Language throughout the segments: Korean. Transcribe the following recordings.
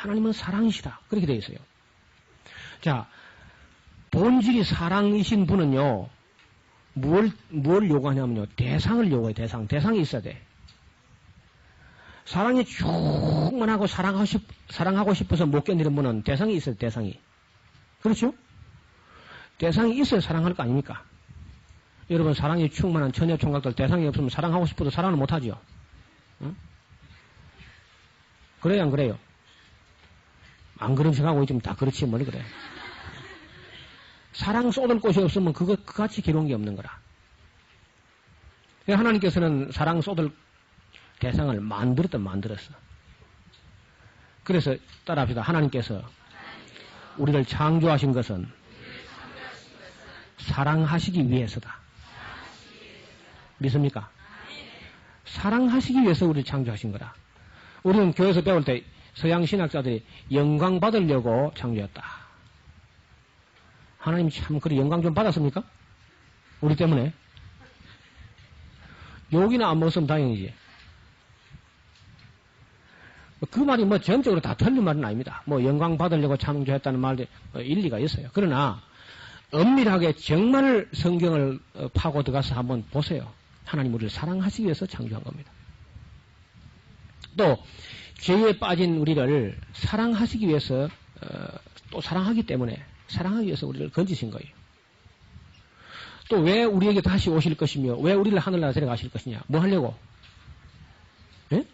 하나님은 사랑이시다. 그렇게 되어 있어요. 자, 본질이 사랑이신 분은요, 뭘 요구하냐면요, 대상을 요구해요, 대상이 있어야 돼. 사랑이 충만하고 사랑하고 싶어서 못 견디는 분은 대상이 있어요, 대상이. 그렇죠? 대상이 있어야 사랑할 거 아닙니까? 여러분, 사랑이 충만한 처녀 총각들 대상이 없으면 사랑하고 싶어도 사랑을 못 하죠. 응? 그래요, 안 그래요? 안 그런 척하고 있으면 다 그렇지, 뭘 그래. 사랑 쏟을 곳이 없으면 그같이 괴로운 게 없는 거라. 하나님께서는 사랑 쏟을 대상을 만들었어. 그래서 따라합시다. 하나님께서 우리를 창조하신 것은 사랑하시기 위해서다. 믿습니까? 사랑하시기 위해서 우리를 창조하신 거라. 우리는 교회에서 배울 때 서양 신학자들이 영광 받으려고 창조했다. 하나님이 참 그리 영광 좀 받았습니까? 우리 때문에. 욕이나 안 먹었으면 다행이지. 그 말이 뭐 전적으로 다 틀린 말은 아닙니다. 뭐 영광 받으려고 창조했다는 말도 일리가 있어요. 그러나 엄밀하게 정말 성경을 파고 들어가서 한번 보세요. 하나님 우리를 사랑하시기 위해서 창조한 겁니다. 또 죄에 빠진 우리를 사랑하시기 위해서 또 사랑하기 때문에 사랑하기 위해서 우리를 건지신 거예요. 또 왜 우리에게 다시 오실 것이며 왜 우리를 하늘나라 데려가실 것이냐. 뭐 하려고? 예?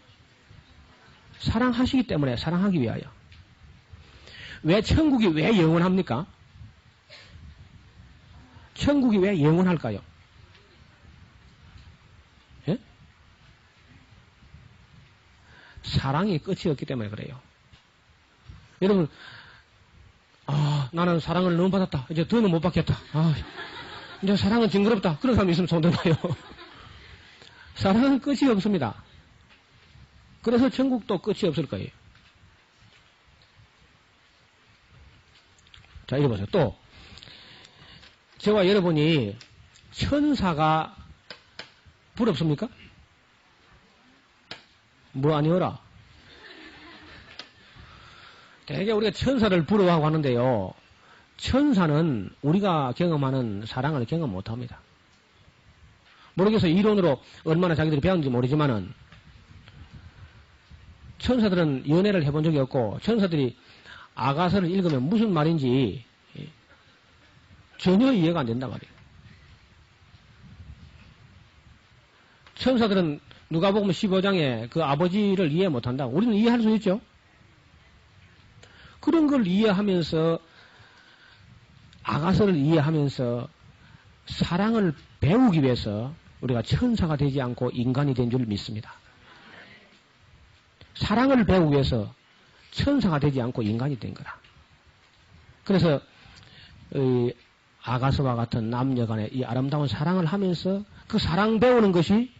사랑하시기 때문에 사랑하기 위하여. 왜 천국이 왜 영원합니까? 천국이 왜 영원할까요? 예? 사랑이 끝이 없기 때문에 그래요. 여러분, 나는 사랑을 너무 받았다. 이제 더는 못 받겠다. 이제 사랑은 징그럽다. 그런 사람이 있으면 손 들어봐요. 사랑은 끝이 없습니다. 그래서 천국도 끝이 없을 거예요. 자, 이거 보세요. 또, 저와 여러분이 천사가 부럽습니까? 뭐 아니오라? 되게 우리가 천사를 부러워하고 하는데요. 천사는 우리가 경험하는 사랑을 경험 못합니다. 모르겠어요. 이론으로 얼마나 자기들이 배웠는지 모르지만은 천사들은 연애를 해본 적이 없고 천사들이 아가서를 읽으면 무슨 말인지 전혀 이해가 안 된단 말이에요. 천사들은 누가복음 15장에 그 아버지를 이해 못한다. 우리는 이해할 수 있죠. 그런 걸 이해하면서 아가서를 이해하면서 사랑을 배우기 위해서 우리가 천사가 되지 않고 인간이 된 줄 믿습니다. 사랑을 배우기 위해서 천사가 되지 않고 인간이 된 거라. 그래서 아가서와 같은 남녀 간의 이 아름다운 사랑을 하면서 그 사랑 배우는 것이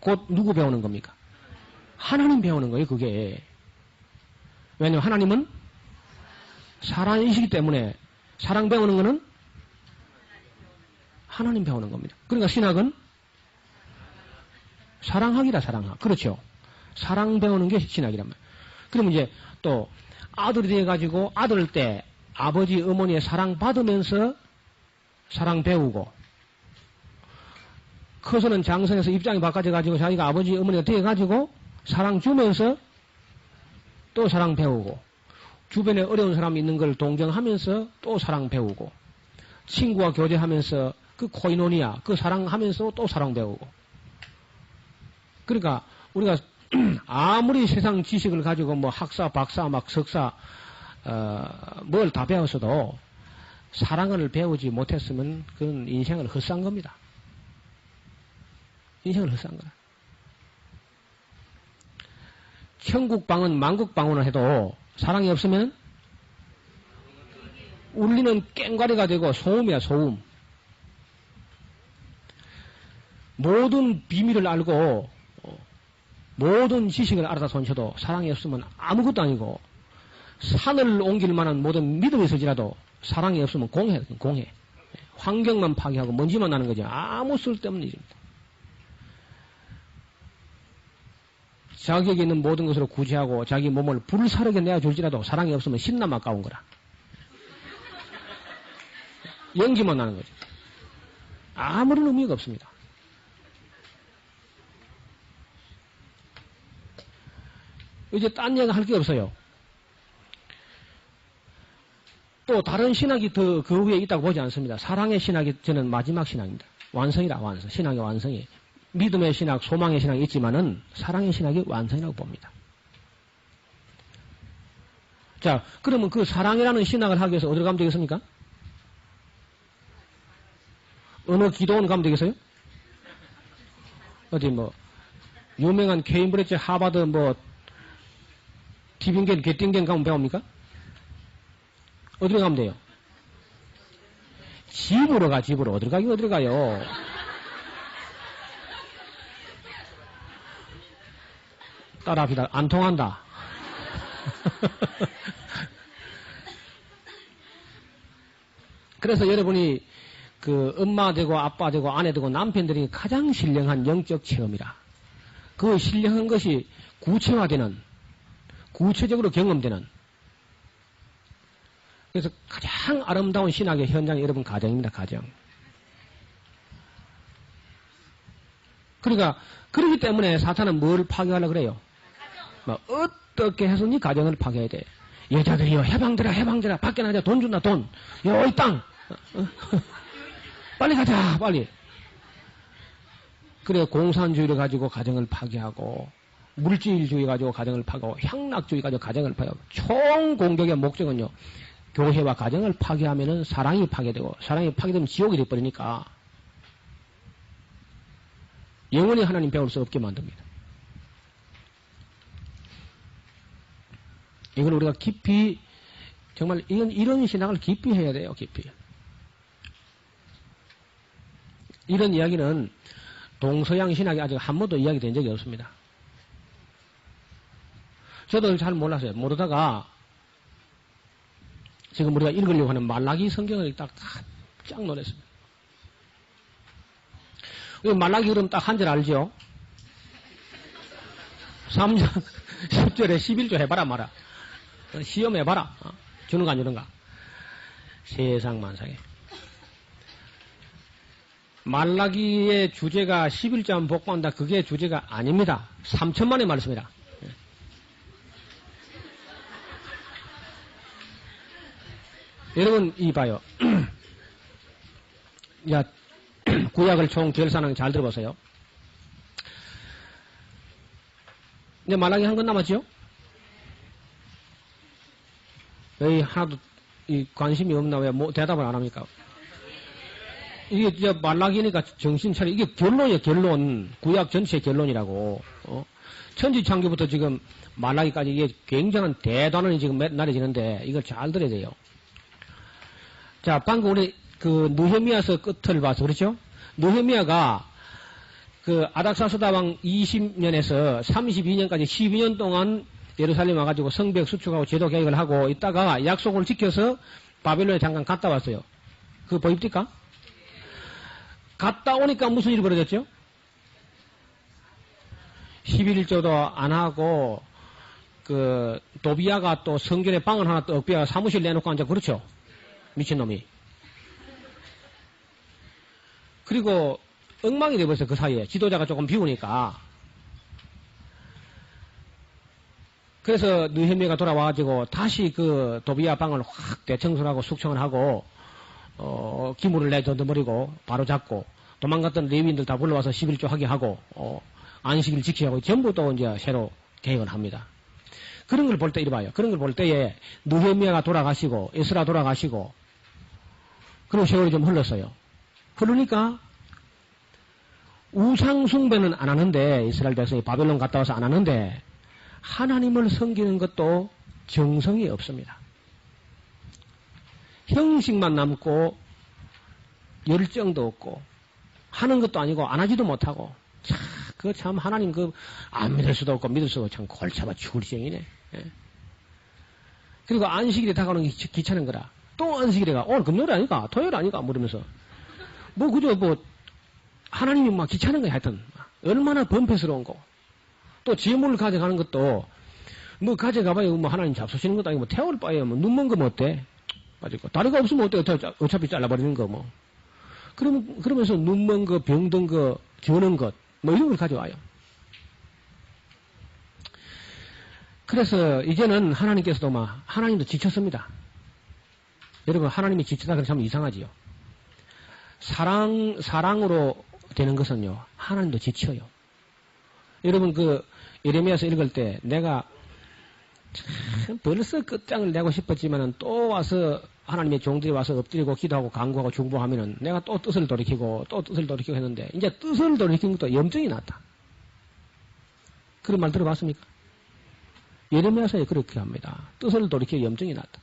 곧 누구 배우는 겁니까? 하나님 배우는 거예요, 그게. 왜냐하면 하나님은 사랑이시기 때문에 사랑 배우는 거는 하나님 배우는 겁니다. 그러니까 신학은 사랑하기라 사랑하. 그렇죠. 사랑 배우는 게 신학이란 말이에요. 그러면 이제 또 아들이 돼가지고 아들 때 아버지 어머니의 사랑 받으면서 사랑 배우고 커서는 장성에서 입장이 바꿔져가지고 자기가 아버지 어머니가 돼가지고 사랑 주면서 또 사랑 배우고 주변에 어려운 사람이 있는 걸 동정하면서 또 사랑 배우고 친구와 교제하면서 그 코이노니아 그 사랑하면서 또 사랑 배우고 그러니까 우리가 아무리 세상 지식을 가지고 뭐 학사 박사 막 석사 뭘 다 배웠어도 사랑을 배우지 못했으면 그건 인생을 헛산 겁니다. 인생을 헛산 거야. 천국방은 만국방언을 해도 사랑이 없으면 울리는 깽가리가 되고 소음이야, 소음. 모든 비밀을 알고 모든 지식을 알아다 손쳐도 사랑이 없으면 아무것도 아니고 산을 옮길 만한 모든 믿음이 있을지라도 사랑이 없으면 공해. 환경만 파괴하고 먼지만 나는 거죠. 아무 쓸데없는 일입니다. 자기에게 있는 모든 것으로 구제하고 자기 몸을 불사르게 내어줄지라도 사랑이 없으면 신남 아까운 거라. 연기만 나는 거죠. 아무런 의미가 없습니다. 이제 딴 얘기 할 게 없어요. 또 다른 신학이 더 그 위에 있다고 보지 않습니다. 사랑의 신학이 저는 마지막 신학입니다. 완성이라 완성. 신학의 완성이. 믿음의 신학, 소망의 신학이 있지만은 사랑의 신학이 완성이라고 봅니다. 자, 그러면 그 사랑이라는 신학을 하기 위해서 어디로 가면 되겠습니까? 어느 기도원 가면 되겠어요? 어디 뭐 유명한 케임브리지 하버드 뭐 티빙겐 게팅겐 가면 배웁니까? 어디로 가면 돼요? 집으로 가, 집으로. 어디로 가긴 어디로 가요? 따라합시다. 안 통한다. 그래서 여러분이 그 엄마 되고 아빠 되고 아내 되고 남편들이 가장 신령한 영적 체험이라. 그 신령한 것이 구체화되는, 구체적으로 경험되는. 그래서 가장 아름다운 신학의 현장이 여러분 가정입니다, 가정. 그러니까, 그렇기 때문에 사탄은 뭘 파괴하려고 그래요? 뭐 어떻게 해서 네 가정을 파괴해야 돼? 여자들이요, 해방되라, 해방되라, 밖에 나자, 돈 준다, 돈. 여기 땅. 빨리 가자, 빨리. 그래, 공산주의를 가지고 가정을 파괴하고, 물질주의 가지고 가정을 파괴하고, 향락주의 가지고 가정을 파괴하고, 총 공격의 목적은요, 교회와 가정을 파괴하면은 사랑이 파괴되고, 사랑이 파괴되면 지옥이 되어버리니까, 영원히 하나님 배울 수 없게 만듭니다. 이걸 우리가 깊이, 정말 이런 신학을 깊이 해야 돼요, 깊이. 이런 이야기는 동서양 신학이 아직 한 번도 이야기된 적이 없습니다. 저도 잘 몰랐어요. 모르다가 지금 우리가 읽으려고 하는 말라기 성경을 딱 깜짝 놀랐습니다. 말라기 그럼 딱 한 절 알죠? 3장 10절에 11조 해봐라 마라. 시험해봐라. 주는가 안 주는가. 세상 만상에. 말라기의 주제가 11조 복받는다. 그게 주제가 아닙니다. 3천만의 말씀이다. 여러분, 이 봐요. 야, 구약을 총 결산하는 잘 들어보세요. 이제 말라기 한 건 남았죠? 왜 하나도 관심이 없나? 왜 대답을 안 합니까? 이게 이제 말라기니까 정신 차려. 이게 결론이에요, 결론. 구약 전체 결론이라고. 천지창조부터 지금 말라기까지 이게 굉장한 대단원이 지금 날아지는데 이걸 잘 들어야 돼요. 자, 방금 우리 그 느헤미야서 끝을 봐서 그렇죠? 느헤미야가 그 아닥사스다 왕 20년에서 32년까지 12년 동안 예루살렘 와가지고 성벽 수축하고 제도 개혁을 하고 있다가 약속을 지켜서 바벨론에 잠깐 갔다 왔어요. 그거 보입니까? 갔다 오니까 무슨 일이 벌어졌죠? 11조도 안 하고, 도비아가 또 성전에 방을 하나 또 억비아가 사무실 내놓고 앉아, 그렇죠? 미친놈이. 그리고 엉망이 돼버렸어요, 그 사이에. 지도자가 조금 비우니까. 그래서 느헤미야가 돌아와가지고 다시 그 도비아 방을 확 대청소를 하고 숙청을 하고, 기물을 내던져버리고 바로 잡고 도망갔던 레위인들 다 불러와서 11조 하게 하고 안식일 지키게 하고 전부 또 이제 새로 계획을 합니다. 그런 걸 볼 때 이리 봐요. 그런 걸 볼 때에 느헤미야가 돌아가시고 에스라 돌아가시고 그리고 세월이 좀 흘렀어요. 그러니까 우상 숭배는 안 하는데 이스라엘 백성이 바벨론 갔다 와서 안 하는데 하나님을 섬기는 것도 정성이 없습니다. 형식만 남고 열정도 없고 하는 것도 아니고 안 하지도 못하고 그 참 하나님 안 믿을 수도 없고 믿을 수도 없고 참 골치 아파 죽을 쟁이네. 예. 그리고 안식일에 다가오는 게 귀찮은 거라. 또 안식일에 가. 오늘 금요일 아니까 토요일 아니까 물으면서 그저 하나님이 막 귀찮은 거야 하여튼 얼마나 범패스러운 거. 또 재물을 가져가는 것도 뭐 가져가봐야 뭐 하나님 잡수시는 것도 아니고 뭐 태울 바에야 뭐 눈먼 거면 어때? 빠지고 다리가 없으면 어때? 어차피 잘라버리는 거 뭐. 그러면서 눈먼 거, 병든 거, 저는 것, 뭐 이런 걸 가져와요. 그래서 이제는 하나님께서도 하나님도 지쳤습니다. 여러분, 하나님이 지치다 그러면 참 이상하지요. 사랑으로 되는 것은요, 하나님도 지쳐요. 여러분, 예레미야서 읽을 때 내가 참 벌써 끝장을 내고 싶었지만은 또 와서 하나님의 종들이 와서 엎드리고 기도하고 간구하고 중보하면은 내가 또 뜻을 돌이키고 했는데 이제 뜻을 돌이킨 것도 염증이 났다. 그런 말 들어봤습니까? 예레미야서에 그렇게 합니다. 뜻을 돌이키고 염증이 났다.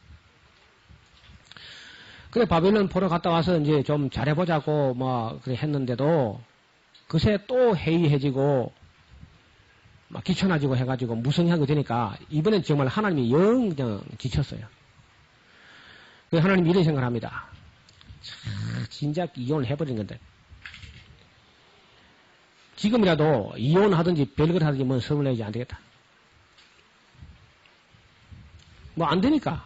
그래 바벨론 보러 갔다 와서 이제 좀 잘해보자고 그래 했는데도 그새 또 해이해지고 막 귀찮아지고 해가지고 무성하게 되니까 이번엔 정말 하나님이 그냥 지쳤어요. 그래서 하나님이 이런 생각을 합니다. 진작 이혼을 해버린 건데 지금이라도 이혼하든지 별걸 하든지 뭐 성을 내지 안 되겠다. 뭐 안 되니까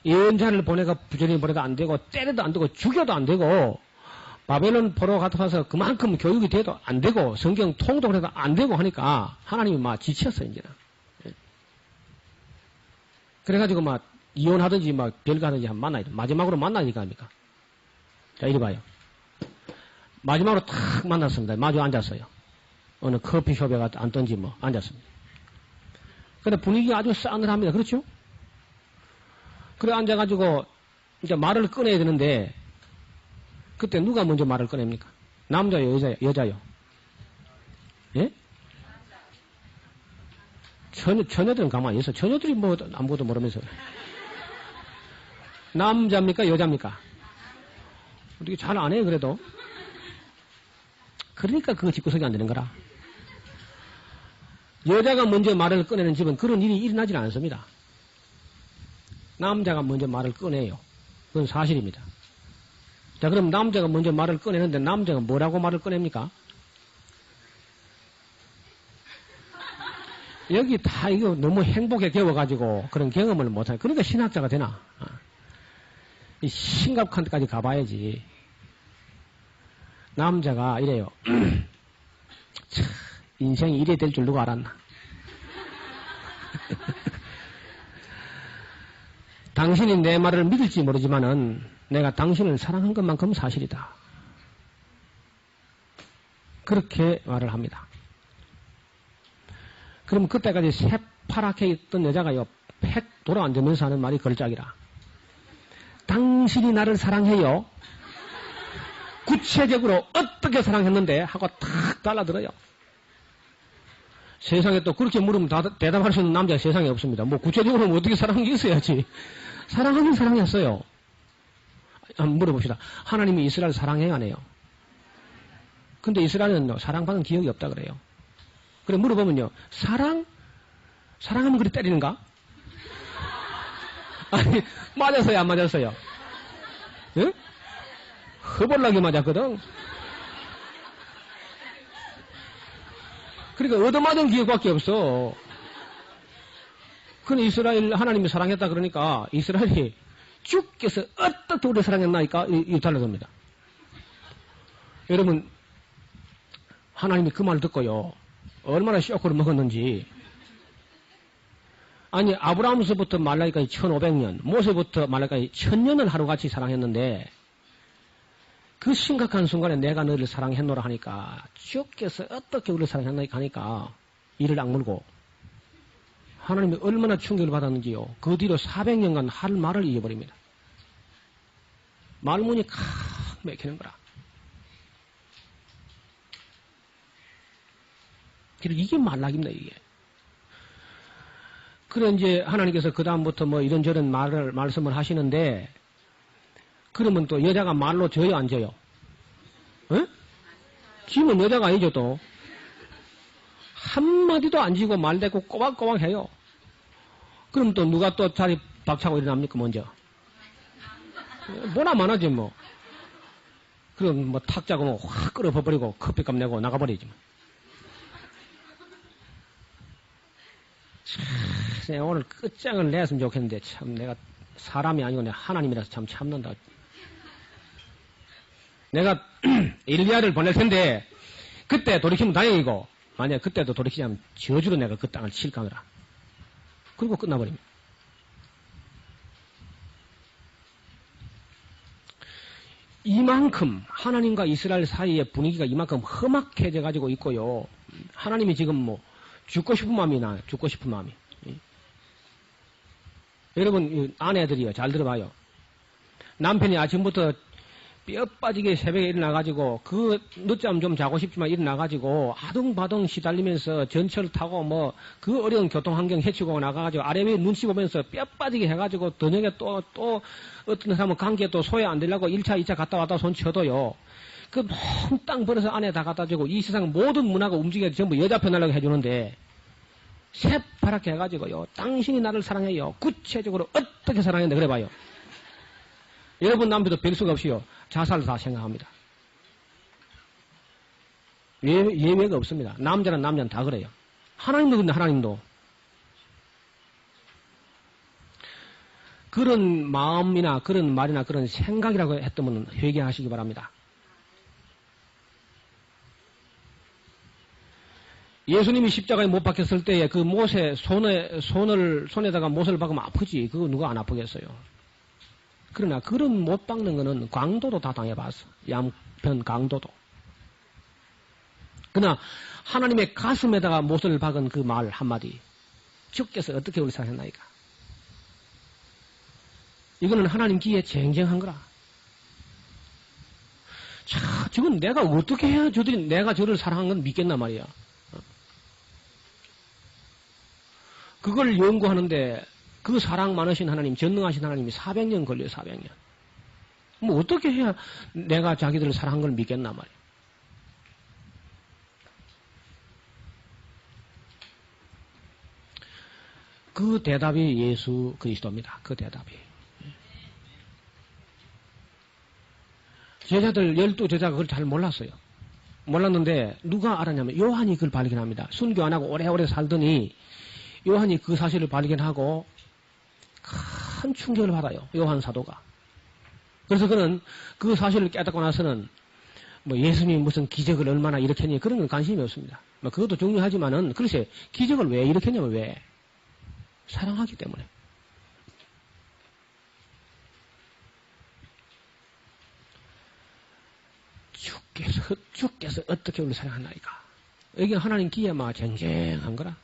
예언자를 보내가 부전히 보내도 안 되고 때려도 안 되고 죽여도 안 되고 바벨론 보러 갔다 와서 그만큼 교육이 돼도 안 되고 성경 통독을 해도 안 되고 하니까 하나님이 지쳤어요 이제는. 그래가지고 이혼하든지 별거 하든지 만나야 돼. 마지막으로 만나니까 합니까? 자 이리 봐요. 마지막으로 탁 만났습니다. 마주 앉았어요. 어느 커피숍에 앉던지 앉았습니다. 근데 분위기가 아주 싸늘합니다. 그렇죠? 그래 앉아가지고 이제 말을 꺼내야 되는데 그때 누가 먼저 말을 꺼냅니까? 남자요, 여자요? 예? 처녀들은 가만히 있어. 처녀들이 아무것도 모르면서. 남자입니까? 여자입니까? 어떻게 잘 안 해요, 그래도? 그러니까 그거 집구석이 안 되는 거라. 여자가 먼저 말을 꺼내는 집은 그런 일이 일어나질 않습니다. 남자가 먼저 말을 꺼내요. 그건 사실입니다. 자, 그럼 남자가 먼저 말을 꺼내는데 남자가 뭐라고 말을 꺼냅니까? 여기 다 이거 너무 행복에 겨워가지고 그런 경험을 못하요. 그러니까 신학자가 되나? 이 심각한 데까지 가봐야지. 남자가 이래요. 참, 인생이 이래 될 줄 누가 알았나? 당신이 내 말을 믿을지 모르지만은 내가 당신을 사랑한 것만큼 사실이다. 그렇게 말을 합니다. 그럼 그때까지 새파랗게 있던 여자가요, 팩 돌아앉으면서 하는 말이 걸작이라. 당신이 나를 사랑해요. 구체적으로 어떻게 사랑했는데 하고 탁 달라들어요. 세상에 또 그렇게 물으면 대답할 수 있는 남자가 세상에 없습니다. 구체적으로 어떻게 사랑한 게 있어야지. 사랑하긴 사랑했어요. 한번 물어봅시다. 하나님이 이스라엘 사랑해요, 안 해요? 근데 이스라엘은 사랑받은 기억이 없다 그래요. 그래 물어보면요. 사랑하면 그리 때리는가? 아니, 맞았어요, 안 맞았어요? 예? 허벌나게 맞았거든. 그러니까 얻어맞은 기억밖에 없어. 그건 이스라엘 하나님이 사랑했다 그러니까 이스라엘이 주께서 어떻게 우리 사랑했나니까 이 달라집니다. 여러분 하나님이 그 말을 듣고요. 얼마나 쇼크를 먹었는지. 아니 아브라함서부터 말라기까지 1500년, 모세부터 말라기까지 1000년을 하루같이 사랑했는데 그 심각한 순간에 내가 너를 사랑했노라 하니까 주께서 어떻게 우리를 사랑했나 하니까 이를 악물고 하나님이 얼마나 충격을 받았는지요. 그 뒤로 400년간 할 말을 잊어버립니다. 말문이 칵 막히는 거라. 이게 말락입니다, 이게. 그래, 이제 하나님께서 그다음부터 이런저런 말씀을 하시는데, 그러면 또 여자가 말로 져요, 안 져요? 어? 지면 여자가 아니죠, 또. 한마디도 안 지고 말대고 꼬박꼬박 해요. 그럼 또 누가 또 자리 박차고 일어납니까, 먼저? 뭐나 많아지, 뭐. 그럼 탁 자고 확 끌어버리고 커피값 내고 나가버리지, 뭐. 글쎄, 오늘 끝장을 냈으면 좋겠는데, 참, 내가 사람이 아니고 내가 하나님이라서 참 참는다. 내가 엘리야를 보낼 텐데, 그때 돌이키면 다행이고, 만약 그때도 돌이키지 않으면 저주로 내가 그 땅을 칠까느라. 그리고 끝나버립니다. 이만큼 하나님과 이스라엘 사이의 분위기가 이만큼 험악해져 가지고 있고요. 하나님이 지금 뭐 죽고 싶은 마음이 나요. 죽고 싶은 마음이. 여러분 아내들이요. 잘 들어봐요. 남편이 아침부터 뼈 빠지게 새벽에 일어나가지고 그 늦잠 좀 자고 싶지만 일어나가지고 아둥바둥 시달리면서 전철 타고 뭐 그 어려운 교통 환경 헤치고 나가가지고 아래 위에 눈치 보면서 뼈 빠지게 해가지고 저녁에 또 어떤 사람은 감기에 또 소외 안 되려고 1차, 2차 갔다 왔다 손 쳐도요. 그 몽땅 벌어서 안에 다 갖다 주고 이 세상 모든 문화가 움직여 전부 여자 편하려고 해주는데 새파랗게 해가지고요. 당신이 나를 사랑해요. 구체적으로 어떻게 사랑했는데 그래봐요. 여러분 남편도 별 수가 없이요. 자살을 다 생각합니다. 예외가 없습니다. 남자는 다 그래요. 하나님도 근데 하나님도. 그런 마음이나 그런 말이나 그런 생각이라고 했다면 회개하시기 바랍니다. 예수님이 십자가에 못 박혔을 때에 그 못에 손에다가 못을 박으면 아프지. 그거 누가 안 아프겠어요. 그러나 그런 못 박는 거는 강도도 다 당해봤어. 양편 강도도. 그러나 하나님의 가슴에다가 못을 박은 그 말 한마디. 주께서 어떻게 우리 사랑했나이까. 이거는 하나님 기에 쟁쟁한 거라. 자, 지금 내가 어떻게 해야 내가 저를 사랑한 건 믿겠나 말이야. 그걸 연구하는데 그 사랑 많으신 하나님, 전능하신 하나님이 400년 걸려요, 400년. 뭐 어떻게 해야 내가 자기들을 사랑한 걸 믿겠나 말이야. 그 대답이 예수 그리스도입니다. 그 대답이. 제자들 12제자가 그걸 잘 몰랐어요. 몰랐는데 누가 알았냐면 요한이 그걸 발견합니다. 순교 안 하고 오래오래 살더니 요한이 그 사실을 발견하고 큰 충격을 받아요. 요한 사도가. 그래서 그는 그 사실을 깨닫고 나서는 뭐 예수님이 무슨 기적을 얼마나 일으켰니 그런 건 관심이 없습니다. 뭐 그것도 중요하지만은 글쎄 기적을 왜 일으켰냐면 왜? 사랑하기 때문에. 주께서 어떻게 우리를 사랑하나이까. 여기 하나님 기에만 쟁쟁한 거라.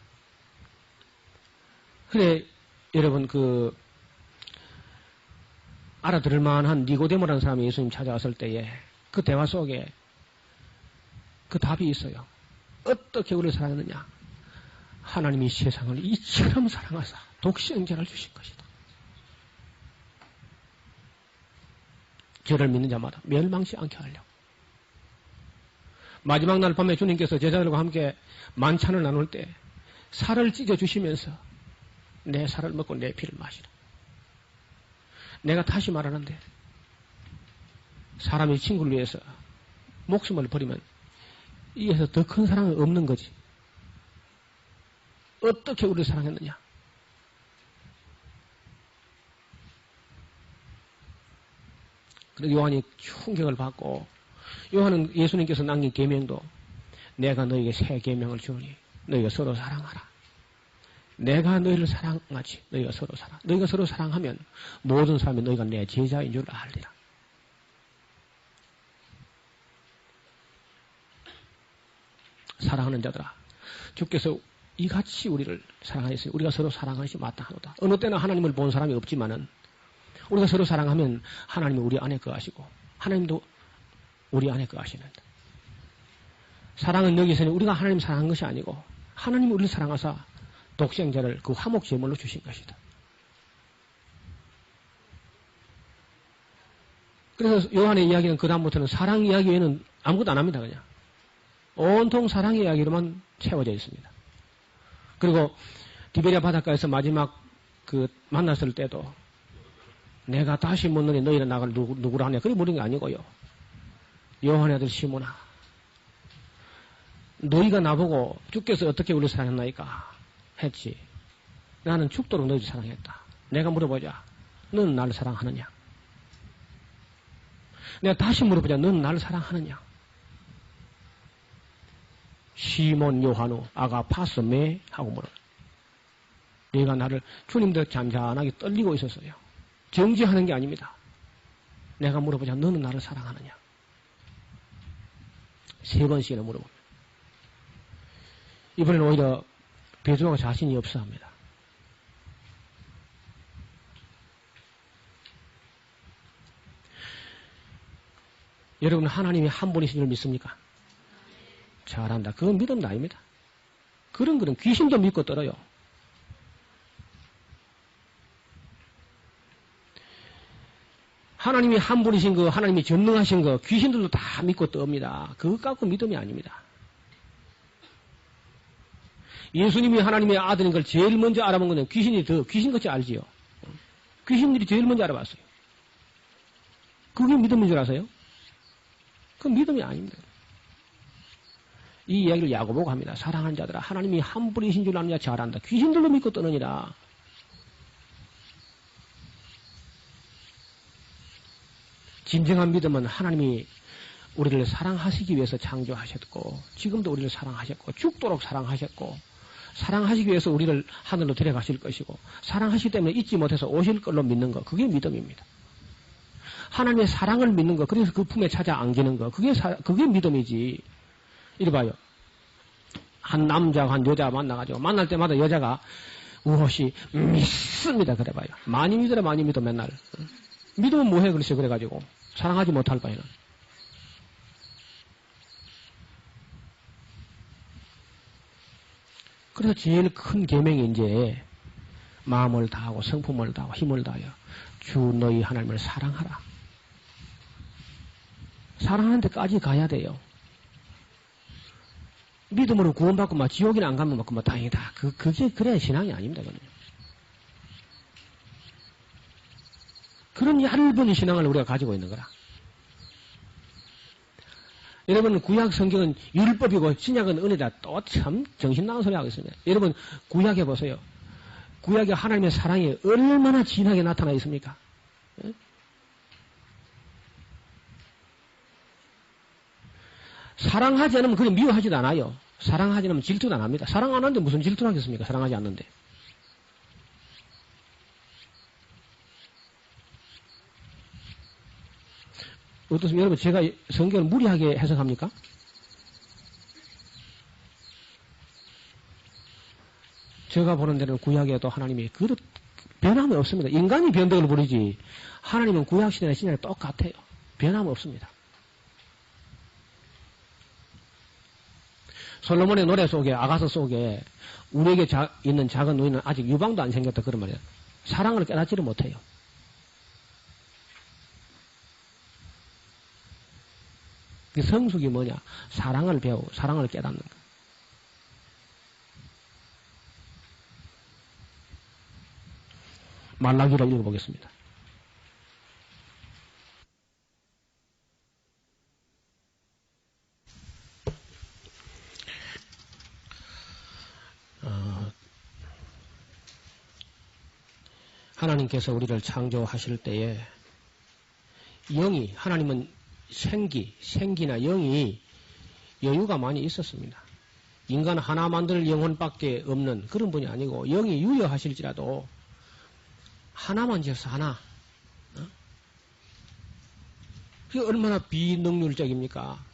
그래 여러분 알아들을 만한 니고데모라는 사람이 예수님 찾아왔을 때에 그 대화 속에 그 답이 있어요. 어떻게 우리를 사랑했느냐. 하나님이 세상을 이처럼 사랑하사 독생자를 주신 것이다. 저를 믿는 자마다 멸망치 않게 하려고. 마지막 날 밤에 주님께서 제자들과 함께 만찬을 나눌 때 살을 찢어 주시면서 내 살을 먹고 내 피를 마시라. 내가 다시 말하는데 사람이 친구를 위해서 목숨을 버리면 이에서 더 큰 사랑은 없는 거지. 어떻게 우리를 사랑했느냐. 그래서 요한이 충격을 받고 요한은 예수님께서 남긴 계명도 내가 너에게 새 계명을 주니 너희가 서로 사랑하라. 내가 너희를 사랑하지 너희가 서로 사랑. 너희가 서로 사랑하면 모든 사람이 너희가 내 제자인 줄 알리라. 사랑하는 자들아, 주께서 이같이 우리를 사랑하였으니 우리가 서로 사랑하시 마땅하도다. 어느 때나 하나님을 본 사람이 없지만은 우리가 서로 사랑하면 하나님이 우리 안에 거하시고 하나님도 우리 안에 거하시는다. 사랑은 여기서는 우리가 하나님 사랑한 것이 아니고 하나님이 우리를 사랑하사 독생자를 그 화목 제물로 주신 것이다. 그래서 요한의 이야기는 그 다음부터는 사랑 이야기 외에는 아무것도 안 합니다. 그냥 온통 사랑 이야기로만 채워져 있습니다. 그리고 디베랴 바닷가에서 마지막 만났을 때도 내가 다시 묻느니 너희는 나를 누구라 하냐. 그게 물은 게 아니고요. 요한의 아들 시몬아, 너희가 나보고 주께서 어떻게 우리를 사랑했나이까 했지. 나는 죽도록 너희를 사랑했다. 내가 물어보자. 너는 나를 사랑하느냐? 내가 다시 물어보자. 너는 나를 사랑하느냐? 시몬 요한우 아가파스메 하고 물어. 내가 나를 주님도 잔잔하게 떨리고 있었어요. 정지하는 게 아닙니다. 내가 물어보자. 너는 나를 사랑하느냐? 3번씩이나 물어봅니다. 이번에는 오히려 베드로가 자신이 없어 합니다. 여러분, 하나님이 한 분이신 줄 믿습니까? 잘한다. 그건 믿음도 아닙니다. 그런 거는 귀신도 믿고 떨어요. 하나님이 한 분이신 거, 하나님이 전능하신 거, 귀신들도 다 믿고 떱니다. 그것 갖고 믿음이 아닙니다. 예수님이 하나님의 아들인 걸 제일 먼저 알아본 거는 귀신이 더 귀신같이 알지요. 귀신들이 제일 먼저 알아봤어요. 그게 믿음인 줄 아세요? 그건 믿음이 아닙니다. 이 이야기를 야고보가 합니다. 사랑하는 자들아, 하나님이 한 분이신 줄 아느냐? 잘한다. 귀신들도 믿고 떠느니라. 진정한 믿음은 하나님이 우리를 사랑하시기 위해서 창조하셨고, 지금도 우리를 사랑하셨고, 죽도록 사랑하셨고, 사랑하시기 위해서 우리를 하늘로 데려가실 것이고, 사랑하시기 때문에 잊지 못해서 오실 걸로 믿는 것, 그게 믿음입니다. 하나님의 사랑을 믿는 것, 그래서 그 품에 찾아 안기는 것, 그게 믿음이지. 이리 봐요. 한 남자가 한 여자 만나가지고, 만날 때마다 여자가 무엇이 믿습니다. 그래 봐요. 많이 믿으라, 많이 믿어, 맨날. 믿으면 뭐해, 그러세요. 그래가지고. 사랑하지 못할 바에는. 그래서 제일 큰 계명이 이제 마음을 다하고 성품을 다하고 힘을 다하여 주 너희 하나님을 사랑하라. 사랑하는 데까지 가야 돼요. 믿음으로 구원받고 막 지옥이나 안 가면 막 다행이다. 그게 그래야 신앙이 아닙니다. 그거는요. 그런 얇은 신앙을 우리가 가지고 있는 거라. 여러분, 구약 성경은 율법이고 신약은 은혜다. 또 참 정신 나간 소리 하고 있습니다. 여러분, 구약에 보세요. 구약에 하나님의 사랑이 얼마나 진하게 나타나 있습니까? 예? 사랑하지 않으면 그냥 미워하지도 않아요. 사랑하지 않으면 질투도 안 합니다. 사랑 안 하는데 무슨 질투를 하겠습니까? 사랑하지 않는데. 어떻습니까? 여러분, 제가 성경을 무리하게 해석합니까? 제가 보는 데는 구약에도 하나님이 변함이 없습니다. 인간이 변덕을 부리지 하나님은 구약시대나 신약에 똑같아요. 변함이 없습니다. 솔로몬의 노래 속에, 아가서 속에 우리에게 있는 작은 누이는 아직 유방도 안 생겼다 그런 말이에요. 사랑을 깨닫지를 못해요. 그 성숙이 뭐냐? 사랑을 배우고 사랑을 깨닫는 거. 말라기를 읽어보겠습니다. 하나님께서 우리를 창조하실 때에 영이, 하나님은 생기나 영이 여유가 많이 있었습니다. 인간 하나 만들 영혼밖에 없는 그런 분이 아니고 영이 유효하실지라도 하나만 지어서 하나. 그게 얼마나 비능률적입니까?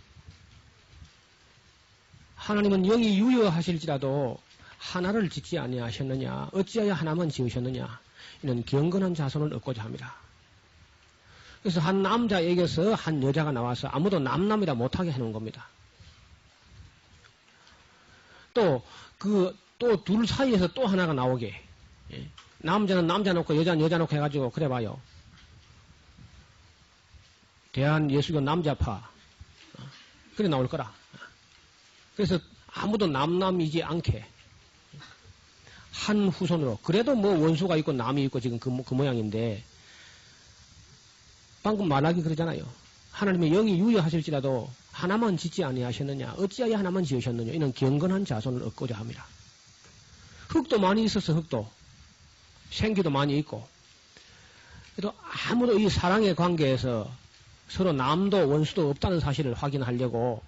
하나님은 영이 유효하실지라도 하나를 짓지 아니하셨느냐? 어찌하여 하나만 지으셨느냐? 이는 경건한 자손을 얻고자 합니다. 그래서 한 남자에게서 한 여자가 나와서 아무도 남남이라 못하게 해놓은 겁니다. 또 둘 사이에서 또 하나가 나오게. 남자는 남자 놓고 여자는 여자 놓고 해가지고 그래 봐요. 대한예수교 남자파. 그래 나올 거라. 그래서 아무도 남남이지 않게 한 후손으로. 그래도 뭐 원수가 있고 남이 있고 지금 그 모양인데 방금 말하기 그러잖아요. 하나님의 영이 유효하실지라도 하나만 짓지 아니하셨느냐? 어찌하여 하나만 지으셨느냐? 이는 경건한 자손을 얻고자 합니다. 흙도 많이 있어서 흙도 생기도 많이 있고. 그래도 아무도 이 사랑의 관계에서 서로 남도 원수도 없다는 사실을 확인하려고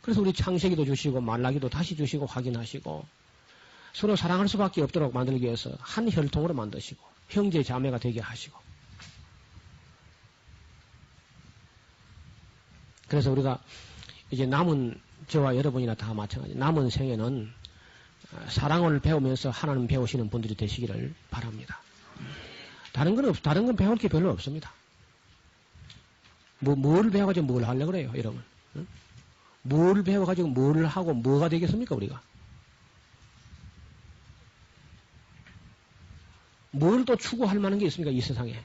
그래서 우리 창세기도 주시고 말라기도 다시 주시고 확인하시고 서로 사랑할 수밖에 없도록 만들기 위해서 한 혈통으로 만드시고 형제 자매가 되게 하시고 그래서 우리가 이제 남은 저와 여러분이나 다 마찬가지 남은 생에는 사랑을 배우면서 하나님 배우시는 분들이 되시기를 바랍니다. 다른 건 배울 게 별로 없습니다. 뭘 배워가지고 뭘 하려고 그래요, 여러분? 응? 뭘 배워가지고 뭘 하고 뭐가 되겠습니까, 우리가? 뭘 또 추구할 만한 게 있습니까, 이 세상에?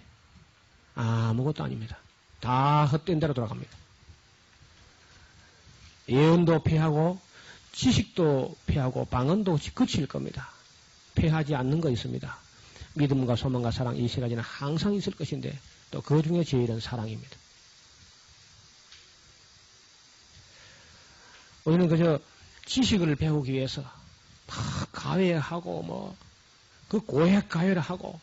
아무것도 아닙니다. 다 헛된 대로 돌아갑니다. 예언도 피하고, 지식도 피하고, 방언도 그칠 겁니다. 피하지 않는 거 있습니다. 믿음과 소망과 사랑 이 세 가지는 항상 있을 것인데, 또 그 중에 제일은 사랑입니다. 우리는 그저 지식을 배우기 위해서 막 가외하고 그 고액 가외를 하고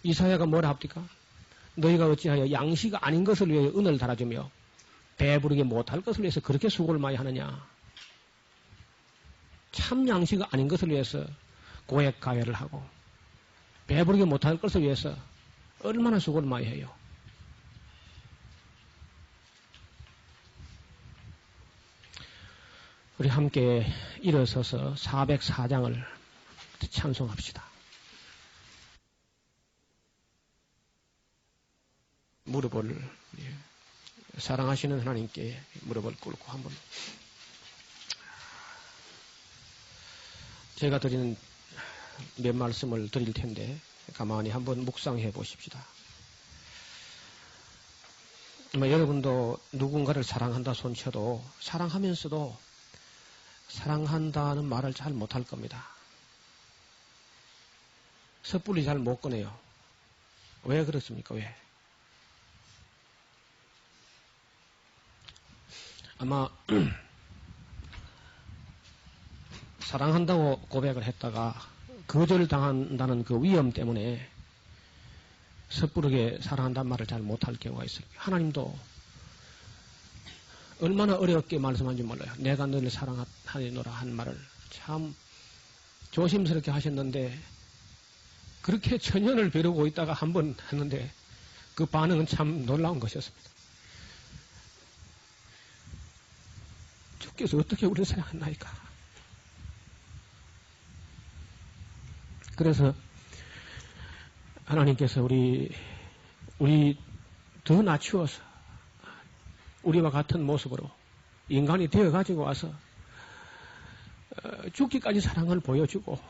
이사야가 뭐라 합니까? 너희가 어찌하여 양식 아닌 것을 위해 은을 달아주며 배부르게 못할 것을 위해서 그렇게 수고를 많이 하느냐? 참 양식 아닌 것을 위해서 고액 가외를 하고 배부르게 못할 것을 위해서 얼마나 수고를 많이 해요? 우리 함께 일어서서 404장을 찬송합시다. 무릎을 사랑하시는 하나님께 무릎을 꿇고 한번 제가 드리는 몇 말씀을 드릴 텐데 가만히 한번 묵상해 보십시다. 여러분도 누군가를 사랑한다 손쳐도 사랑하면서도 사랑한다는 말을 잘 못할 겁니다. 섣불리 잘 못 꺼내요. 왜 그렇습니까? 왜? 아마 사랑한다고 고백을 했다가 거절당한다는 그 위험 때문에 섣부르게 사랑한다는 말을 잘 못할 경우가 있어요. 하나님도 얼마나 어렵게 말씀한지 몰라요. 내가 너를 사랑하노라 한 말을 참 조심스럽게 하셨는데 그렇게 천년을 벼르고 있다가 한 번 했는데 그 반응은 참 놀라운 것이었습니다. 주께서 어떻게 우리를 사랑했나이까? 그래서 하나님께서 우리 더 낮추어서 우리와 같은 모습으로 인간이 되어가지고 와서 죽기까지 사랑을 보여주고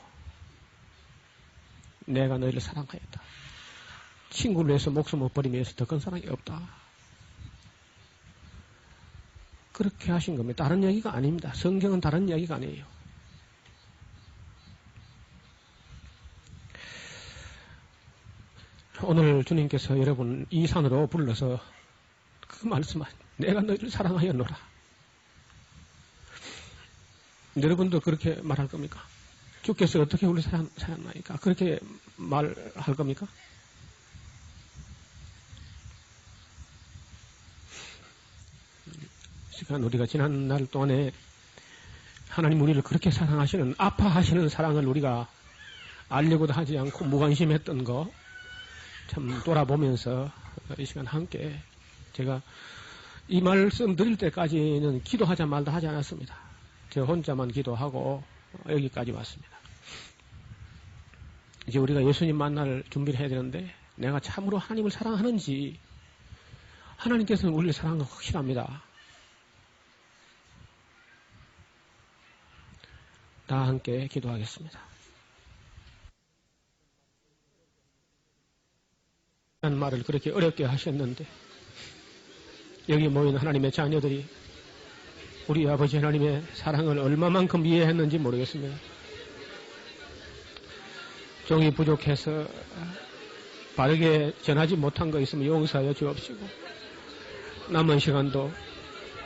내가 너희를 사랑하였다. 친구를 위해서 목숨을 버리기 위해서 더 큰 사랑이 없다. 그렇게 하신 겁니다. 다른 얘기가 아닙니다. 성경은 다른 얘기가 아니에요. 오늘 주님께서 여러분 이 산으로 불러서 그 말씀을 내가 너희를 사랑하였노라. 여러분도 그렇게 말할 겁니까? 주께서 어떻게 우리를 사랑하나이까? 그렇게 말할 겁니까? 시간 우리가 지난 날 동안에 하나님 우리를 그렇게 사랑하시는 아파하시는 사랑을 우리가 알려고도 하지 않고 무관심했던 거 참 돌아보면서 이 시간 함께 제가 이 말씀 드릴 때까지는 기도하자 말다 하지 않았습니다. 저 혼자만 기도하고 여기까지 왔습니다. 이제 우리가 예수님 만날 준비를 해야 되는데 내가 참으로 하나님을 사랑하는지 하나님께서는 우리를 사랑하는 거 확실합니다. 다 함께 기도하겠습니다. 한 말을 그렇게 어렵게 하셨는데 여기 모인 하나님의 자녀들이 우리 아버지 하나님의 사랑을 얼마만큼 이해했는지 모르겠습니다. 종이 부족해서 바르게 전하지 못한 거 있으면 용서하여 주옵시고 남은 시간도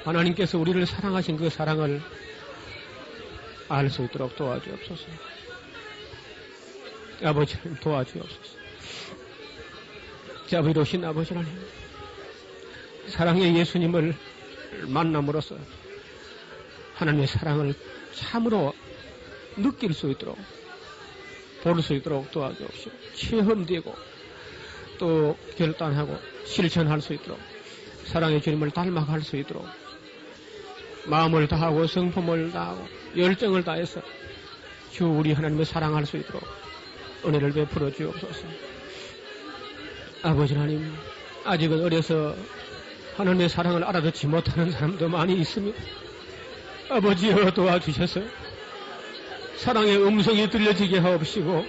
하나님께서 우리를 사랑하신 그 사랑을 알 수 있도록 도와주옵소서. 아버지 도와주옵소서. 자비로우신 아버지 하나님, 사랑의 예수님을 만남으로써 하나님의 사랑을 참으로 느낄 수 있도록, 볼 수 있도록 도와주옵시오. 체험되고 또 결단하고 실천할 수 있도록, 사랑의 주님을 닮아갈 수 있도록 마음을 다하고 성품을 다하고 열정을 다해서 주 우리 하나님을 사랑할 수 있도록 은혜를 베풀어 주옵소서. 아버지 하나님, 아직은 어려서 하나님의 사랑을 알아듣지 못하는 사람도 많이 있습니다. 아버지여 도와주셔서 사랑의 음성이 들려지게 하옵시고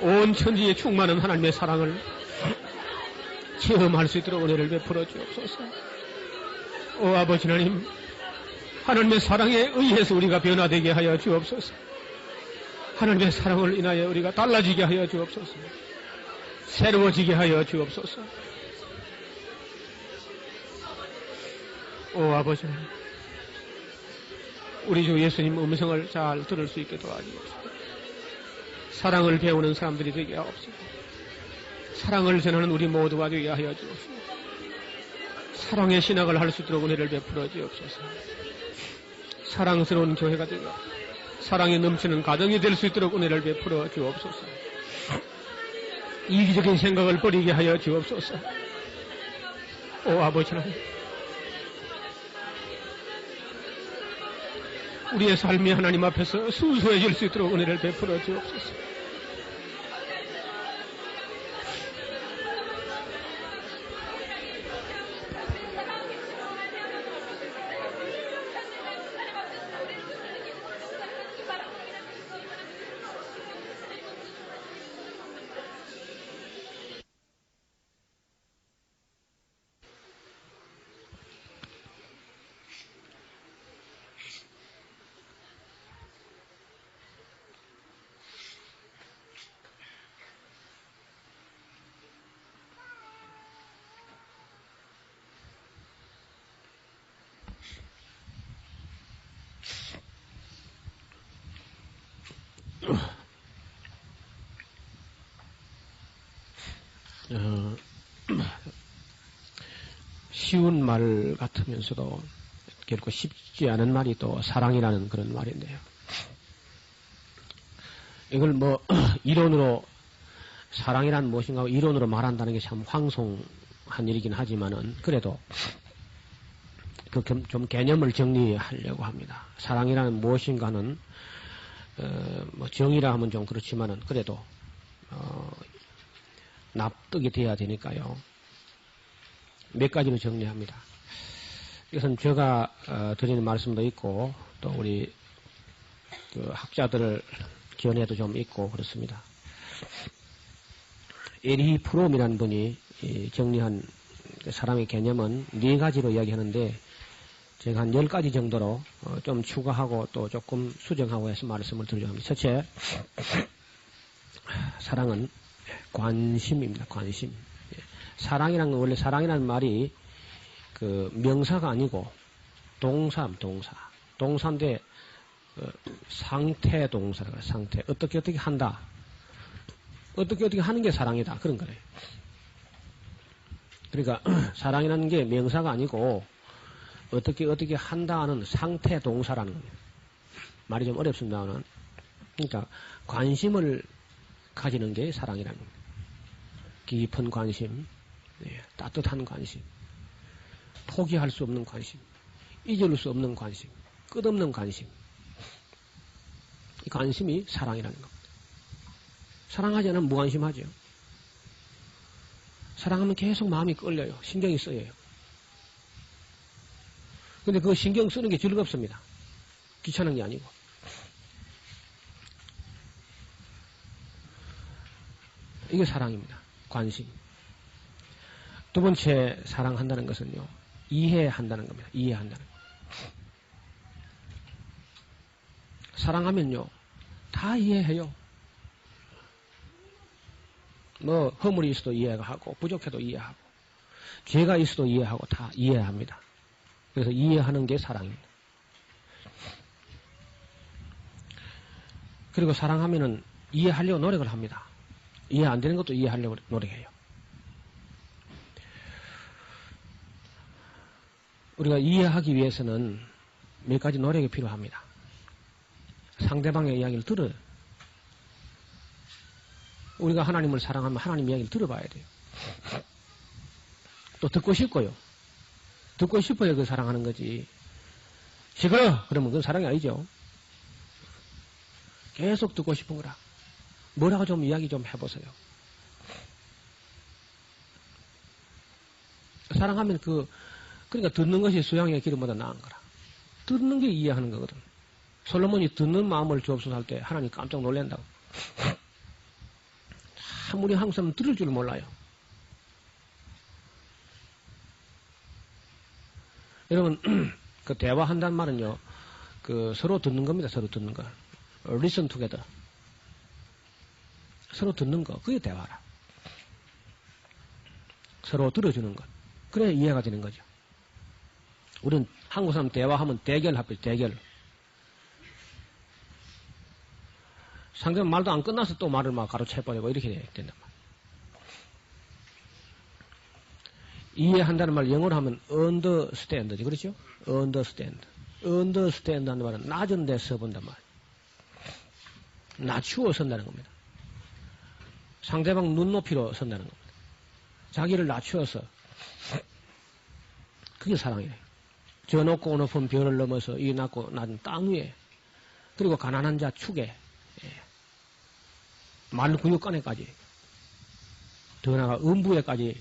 온 천지에 충만한 하나님의 사랑을 체험할 수 있도록 은혜를 베풀어 주옵소서. 오 아버지 하나님, 하나님의 사랑에 의해서 우리가 변화되게 하여 주옵소서. 하나님의 사랑을 인하여 우리가 달라지게 하여 주옵소서. 새로워지게 하여 주옵소서. 오 아버지 하나님, 우리 주 예수님 음성을 잘 들을 수 있게 도와주옵소서. 사랑을 배우는 사람들이 되게 하옵소서. 사랑을 전하는 우리 모두가 되게 하여 주옵소서. 사랑의 신학을 할 수 있도록 은혜를 베풀어 주옵소서. 사랑스러운 교회가 되고 사랑이 넘치는 가정이 될 수 있도록 은혜를 베풀어 주옵소서. 이기적인 생각을 버리게 하여 주옵소서. 오 아버지 하나님, 우리의 삶이 하나님 앞에서 순수해질 수 있도록 은혜를 베풀어 주옵소서. 쉬운 말 같으면서도 결코 쉽지 않은 말이 또 사랑이라는 그런 말인데요. 이걸 이론으로 사랑이란 무엇인가 하고 이론으로 말한다는 게 참 황송한 일이긴 하지만은 그래도 좀 개념을 정리하려고 합니다. 사랑이라는 무엇인가는 정의라 하면 좀 그렇지만은 그래도 납득이 돼야 되니까요. 몇 가지로 정리합니다. 이것은 제가 드리는 말씀도 있고 또 우리 학자들을 견해도 좀 있고 그렇습니다. 에리 프롬이라는 분이 정리한 사랑의 개념은 4가지로 이야기하는데 제가 한 10가지 정도로 좀 추가하고 또 조금 수정하고 해서 말씀을 드리려고 합니다. 첫째, 사랑은 관심입니다. 관심. 사랑이라는 건 원래 사랑이라는 말이 그 명사가 아니고 동사인데 상태 동사라 그래. 상태. 어떻게 한다. 어떻게 하는 게 사랑이다. 그런 거래요. 그러니까 사랑이라는 게 명사가 아니고 어떻게 한다 하는 상태 동사라는 거예요. 말이 좀 어렵습니다만. 그러니까 관심을 가지는 게 사랑이라는 거예요. 깊은 관심, 따뜻한 관심, 포기할 수 없는 관심, 잊을 수 없는 관심, 끝없는 관심. 이 관심이 사랑이라는 겁니다. 사랑하지 않으면 무관심하죠. 사랑하면 계속 마음이 끌려요. 신경이 쓰여요. 근데 그 신경 쓰는 게 즐겁습니다. 귀찮은 게 아니고. 이게 사랑입니다. 관심. 두 번째 사랑한다는 것은요. 이해한다는 겁니다. 이해한다는 것. 사랑하면요. 다 이해해요. 허물이 있어도 이해하고 부족해도 이해하고 죄가 있어도 이해하고 다 이해합니다. 그래서 이해하는 게 사랑입니다. 그리고 사랑하면은 이해하려고 노력을 합니다. 이해 안 되는 것도 이해하려고 노력해요. 우리가 이해하기 위해서는 몇 가지 노력이 필요합니다. 상대방의 이야기를 들어요. 우리가 하나님을 사랑하면 하나님 이야기를 들어봐야 돼요. 또 듣고 싶고요. 듣고 싶어야 그 사랑하는 거지. 시끄러! 그러면 그건 사랑이 아니죠. 계속 듣고 싶은 거라. 뭐라고 좀 이야기 좀 해보세요. 사랑하면 그러니까 듣는 것이 수양의 기름보다 나은 거라. 듣는 게 이해하는 거거든. 솔로몬이 듣는 마음을 주옵소서 때 하나님 깜짝 놀란다고. 참 우리 한국 사람은 들을 줄 몰라요. 여러분 그 대화한다는 말은요, 서로 듣는 겁니다. 서로 듣는 거. Listen together. 서로 듣는 거. 그게 대화라. 서로 들어주는 것. 그래야 이해가 되는 거죠. 우리는 한국 사람 대화하면 대결합니다. 대결. 상대방 말도 안 끝나서 또 말을 막 가로채버리고 이렇게 된단 말이에요. 이해한다는 말 영어로 하면 understand지. 그렇죠? understand. understand 하는 말은 낮은 데 써본단 말이에요. 낮추어 선다는 겁니다. 상대방 눈높이로 선다는 겁니다. 자기를 낮추어서 그게 사랑이에요. 저 높고 높은 별을 넘어서 이 낮고 낮은 땅 위에, 그리고 가난한 자 축에, 말 구육간에까지, 더 나아가 음부에까지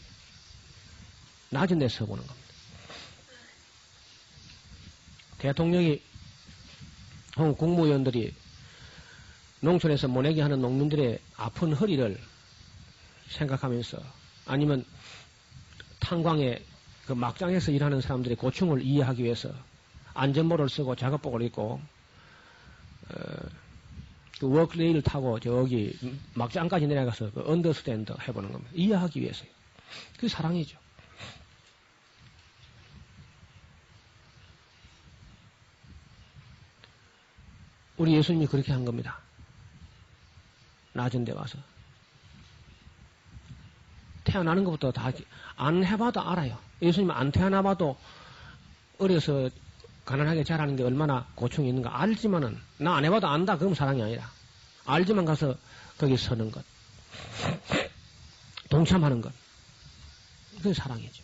낮은 데 서보는 겁니다. 대통령이 혹은 국무위원들이 농촌에서 모내기 하는 농민들의 아픈 허리를 생각하면서, 아니면 탄광에 그 막장에서 일하는 사람들의 고충을 이해하기 위해서 안전모를 쓰고 작업복을 입고 그 워크레일을 타고 저기 막장까지 내려가서 그 언더스탠드 해보는 겁니다. 이해하기 위해서요. 그게 사랑이죠. 우리 예수님이 그렇게 한 겁니다. 낮은 데 와서. 태어나는 것부터 다 안 해봐도 알아요. 예수님은 안 태어나봐도 어려서 가난하게 자라는 게 얼마나 고충이 있는가 알지만은, 나 안 해봐도 안다. 그럼 사랑이 아니라. 알지만 가서 거기 서는 것. 동참하는 것. 그게 사랑이죠.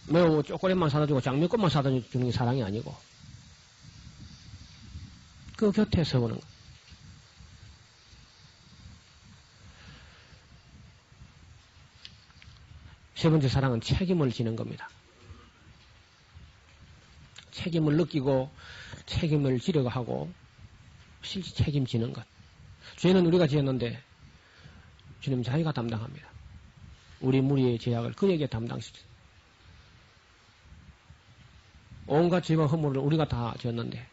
매우 초콜릿만 사다 주고 장미꽃만 사다 주는 게 사랑이 아니고, 그 곁에 서보는 것. 세 번째 사랑은 책임을 지는 겁니다. 책임을 느끼고 책임을 지려고 하고 실제 책임지는 것. 죄는 우리가 지었는데 주님 자기가 담당합니다. 우리 무리의 죄악을 그에게 담당시키죠. 온갖 죄와 허물을 우리가 다 지었는데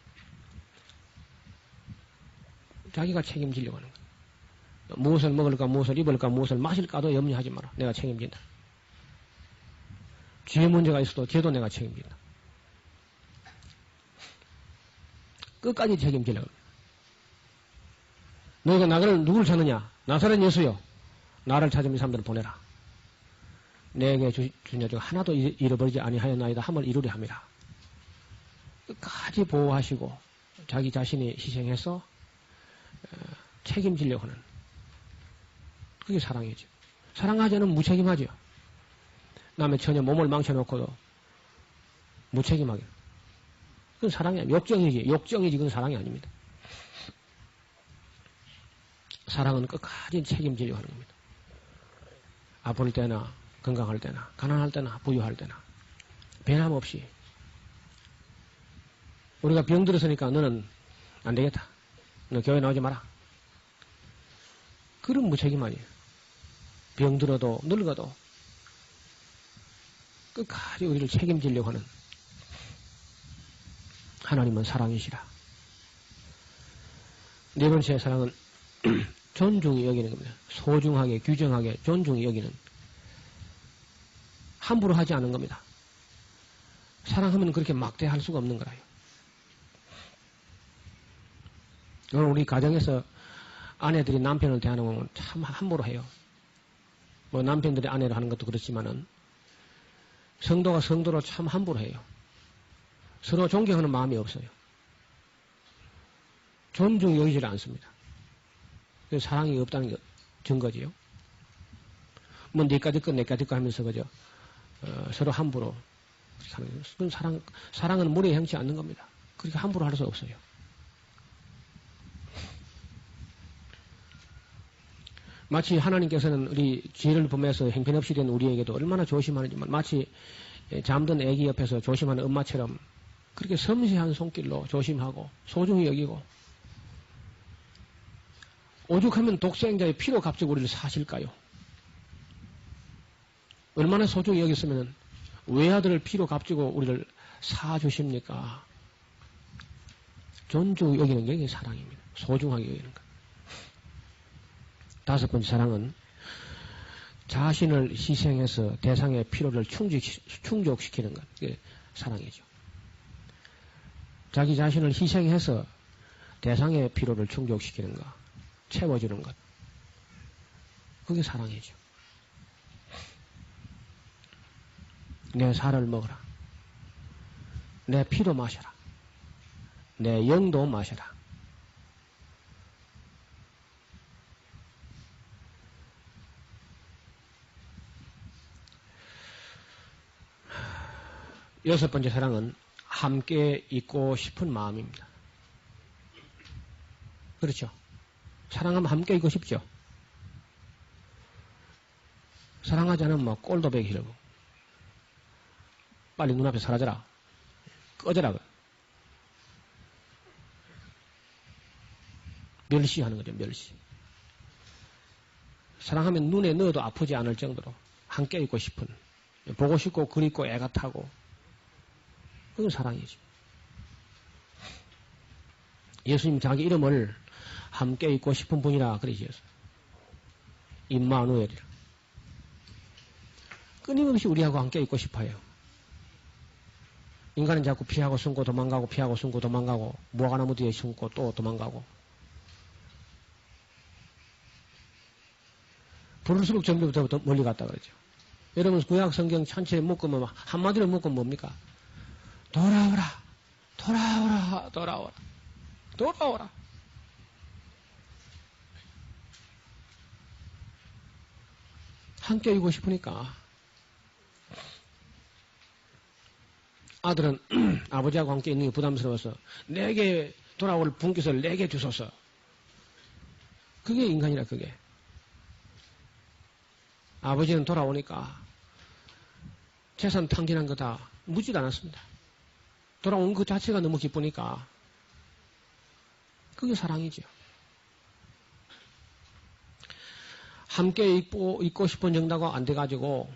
자기가 책임지려고 하는 것. 무엇을 먹을까, 무엇을 입을까, 무엇을 마실까도 염려하지 마라. 내가 책임진다. 죄 문제가 있어도 죄도 내가 책임진다. 끝까지 책임지려고 합니다. 너희가 나를 누구를 찾느냐? 나사렛 예수여. 나를 찾으면 이 사람들을 보내라. 내게 주냐 중 하나도 잃어버리지 아니하였나이다 함을 이루려 합니다. 끝까지 보호하시고 자기 자신이 희생해서 책임지려고 하는, 그게 사랑이죠. 사랑하지 않으면 무책임하죠. 남의 처녀 몸을 망쳐놓고도 무책임하게. 그건 사랑이 아니에요. 욕정이지. 욕정이지. 그건 사랑이 아닙니다. 사랑은 끝까지 책임지려고 하는 겁니다. 아플 때나 건강할 때나 가난할 때나 부유할 때나 변함없이. 우리가 병들었으니까 너는 안 되겠다. 너 교회 나오지 마라. 그런 무책임 아니에요. 병들어도 늙어도 끝까지 우리를 책임지려고 하는 하나님은 사랑이시라. 네 번째 사랑은 존중히 여기는 겁니다. 소중하게, 규정하게, 존중히 여기는, 함부로 하지 않은 겁니다. 사랑하면 그렇게 막대할 수가 없는 거라요. 오늘 우리 가정에서 아내들이 남편을 대하는 건 참 함부로 해요. 뭐 남편들이 아내를 하는 것도 그렇지만은 성도가 성도로 참 함부로 해요. 서로 존경하는 마음이 없어요. 존중 여기지를 않습니다. 그래서 사랑이 없다는 게 증거지요. 뭐 내까지 거 내까지 거 하면서 그죠. 서로 함부로 사는 사랑은 물에 향치 않는 겁니다. 그렇게 함부로 할 수 없어요. 마치 하나님께서는 우리 죄를 범해서 행편없이 된 우리에게도 얼마나 조심하는지만 마치 잠든 아기 옆에서 조심하는 엄마처럼 그렇게 섬세한 손길로 조심하고 소중히 여기고 오죽하면 독생자의 피로 값지고 우리를 사실까요? 얼마나 소중히 여겼으면 외아들을 피로 값지고 우리를 사주십니까? 존중 여기는 게 사랑입니다. 소중하게 여기는 것. 다섯 번째 사랑은 자신을 희생해서 대상의 필요를 충족시키는 것. 그게 사랑이죠. 자기 자신을 희생해서 대상의 필요를 충족시키는 것. 채워주는 것. 그게 사랑이죠. 내 살을 먹어라. 내 피도 마셔라. 내 영도 마셔라. 여섯 번째 사랑은 함께 있고 싶은 마음입니다. 그렇죠. 사랑하면 함께 있고 싶죠. 사랑하지 않으면 뭐 꼴도 배기 싫고 빨리 눈앞에 사라져라. 꺼져라. 멸시하는 거죠. 멸시. 사랑하면 눈에 넣어도 아프지 않을 정도로 함께 있고 싶은 보고 싶고 그립고 애가 타고 그건 사랑이죠. 예수님 자기 이름을 함께 있고 싶은 분이라 그러셨어요. 임마누엘이라. 끊임없이 우리하고 함께 있고 싶어요. 인간은 자꾸 피하고 숨고 도망가고 피하고 숨고 도망가고 무화과나무 뒤에 숨고 또 도망가고 부를수록 점점 더 멀리 갔다 그러죠. 여러분 구약 성경 전체에 묶으면 한마디로 묶으면 뭡니까? 돌아오라, 돌아오라, 돌아오라, 돌아오라. 함께 있고 싶으니까. 아들은 아버지하고 함께 있는 게 부담스러워서 내게 돌아올 분깃을 내게 주소서. 그게 인간이라 그게. 아버지는 돌아오니까 재산 탕진한 거 다 묻지도 않았습니다. 돌아온 그 자체가 너무 기쁘니까 그게 사랑이죠. 함께 있고 싶은 정도가 안 돼가지고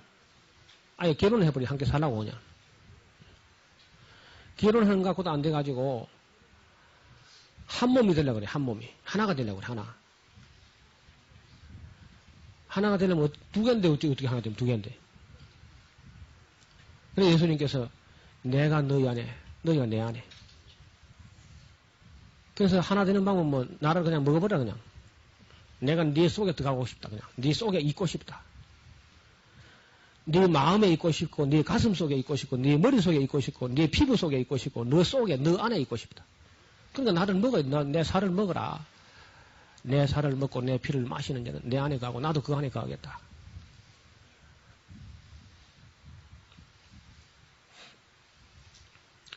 아예 결혼을 해버리 함께 살라고 그냥. 결혼하는 것 갖고도 안 돼가지고 한 몸이 되려고 그래. 한 몸이. 하나가 되려고 그래. 하나. 하나가 되려면 두 개인데 어떻게 하나 되면 두 개인데. 그래서 예수님께서 내가 너희 안에 너희가 내 안에. 그래서 하나 되는 방법은 뭐 나를 그냥 먹어버려 그냥. 내가 네 속에 들어가고 싶다 그냥. 네 속에 있고 싶다. 네 마음에 있고 싶고 네 가슴 속에 있고 싶고 네 머리 속에 있고 싶고 네 피부 속에 있고 싶고 너 속에 너 안에 있고 싶다. 그러니까 나를 먹어. 내 살을 먹어라. 내 살을 먹고 내 피를 마시는 자는 내 안에 가고 나도 그 안에 가겠다.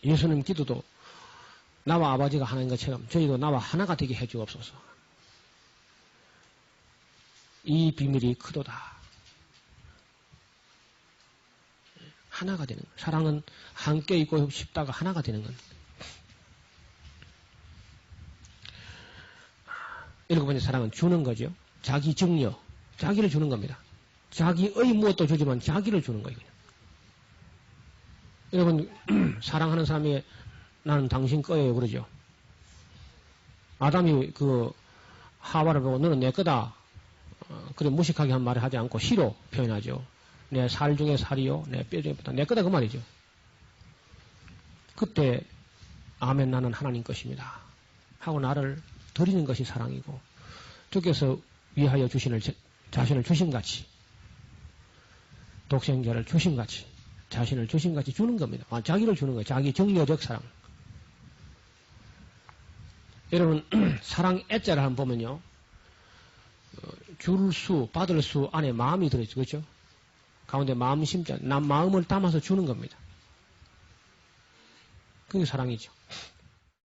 예수님 기도도 나와 아버지가 하나인 것처럼 저희도 나와 하나가 되게 해주옵소서. 이 비밀이 크도다. 하나가 되는 것. 사랑은 함께 있고 싶다가 하나가 되는 것. 일곱 번째 사랑은 주는 거죠. 자기 증여. 자기를 주는 겁니다. 자기의 무엇도 주지만 자기를 주는 거예요. 여러분 사랑하는 사람이 나는 당신 거예요 그러죠. 아담이 그 하와를 보고 너는 내 거다. 그래 무식하게 한 말을 하지 않고 시로 표현하죠. 내 살 중에 살이요. 내 뼈 중에 뼈다. 내 거다 그 말이죠. 그때 아멘 나는 하나님 것입니다. 하고 나를 드리는 것이 사랑이고, 주께서 위하여 자신을 주심같이, 독생자를 주심같이, 자신을 주심같이 주는 겁니다. 자기를 주는 거예요. 자기 정여적 사랑. 여러분, 사랑 애자를 한번 보면요. 줄 수, 받을 수 안에 마음이 들어있죠. 그렇죠? 가운데 마음 심자, 남 마음을 담아서 주는 겁니다. 그게 사랑이죠.